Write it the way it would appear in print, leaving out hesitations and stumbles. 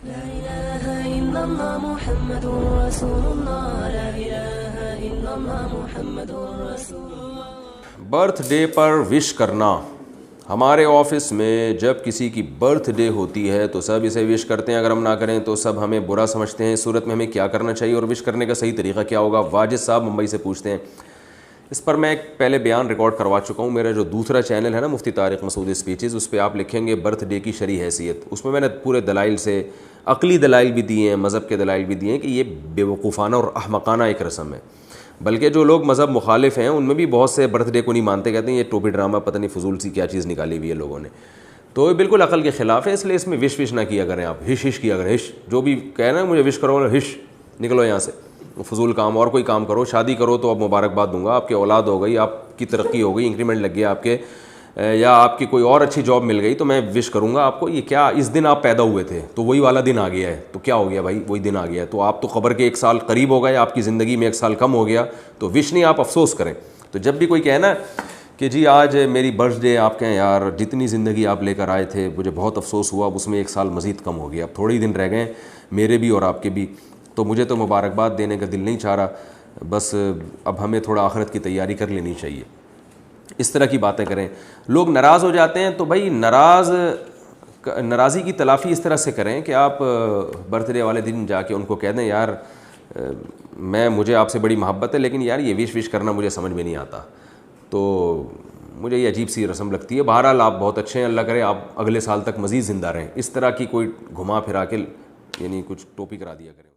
لا إله إلا الله محمد رسول الله لا إله إلا الله محمد رسول الله۔ برتھ ڈے پر وش کرنا، ہمارے آفس میں جب کسی کی برتھ ڈے ہوتی ہے تو سب اسے وش کرتے ہیں، اگر ہم نہ کریں تو سب ہمیں برا سمجھتے ہیں۔ اس صورت میں ہمیں کیا کرنا چاہیے اور وش کرنے کا صحیح طریقہ کیا ہوگا؟ واجد صاحب ممبئی سے پوچھتے ہیں۔ اس پر میں ایک پہلے بیان ریکارڈ کروا چکا ہوں، میرا جو دوسرا چینل ہے نا مفتی طارق مسعود اسپیچز، اس پہ آپ لکھیں گے برتھ ڈے کی شرعی حیثیت، اس میں نے پورے دلائل سے عقلی دلائل بھی دیے ہیں، مذہب کے دلائل بھی دیے ہیں کہ یہ بے وقوفانہ اور احمقانہ ایک رسم ہے۔ بلکہ جو لوگ مذہب مخالف ہیں ان میں بھی بہت سے برتھ ڈے کو نہیں مانتے، کہتے ہیں یہ ٹوپی ڈرامہ پتہ نہیں فضول سی کیا چیز نکالی ہوئی ہے لوگوں نے، تو یہ بالکل عقل کے خلاف ہے۔ اس لیے اس میں وش نہ کیا کریں آپ، ہش کیا کریں، ہش جو بھی کہنا ہے مجھے وش کرو، ہش نکلو یہاں سے، فضول کام اور کوئی کام کرو، شادی کرو تو اب مبارکباد دوں گا، آپ کی اولاد ہو گئی، آپ کی ترقی ہو گئی، انکریمنٹ لگ گیا آپ کے، یا آپ کی کوئی اور اچھی جاب مل گئی تو میں وش کروں گا آپ کو۔ یہ کیا اس دن آپ پیدا ہوئے تھے تو وہی والا دن آ گیا ہے، تو کیا ہو گیا بھائی، وہی دن آ گیا ہے، تو آپ تو قبر کے 1 سال قریب ہو گئے، آپ کی زندگی میں 1 سال کم ہو گیا، تو وش نہیں، آپ افسوس کریں۔ تو جب بھی کوئی کہنا کہ جی آج میری برتھ ڈے، آپ کہیں یار جتنی زندگی آپ لے کر آئے تھے مجھے بہت افسوس ہوا، اب اس میں 1 سال مزید کم ہو گیا، اب تھوڑے ہی دن رہ گئے میرے بھی اور آپ کے بھی، تو مجھے تو مبارکباد دینے کا دل نہیں چاہ رہا، بس اب ہمیں تھوڑا آخرت کی تیاری کر لینی چاہیے۔ اس طرح کی باتیں کریں۔ لوگ ناراض ہو جاتے ہیں تو بھائی ناراضی کی تلافی اس طرح سے کریں کہ آپ برتھ ڈے والے دن جا کے ان کو کہہ دیں یار مجھے آپ سے بڑی محبت ہے لیکن یار یہ وش کرنا مجھے سمجھ میں نہیں آتا، تو مجھے یہ عجیب سی رسم لگتی ہے، بہرحال آپ بہت اچھے ہیں، اللہ کرے آپ اگلے سال تک مزید زندہ رہیں۔ اس طرح کی کوئی گھما پھرا کے یعنی کچھ ٹوپی کرا دیا کریں۔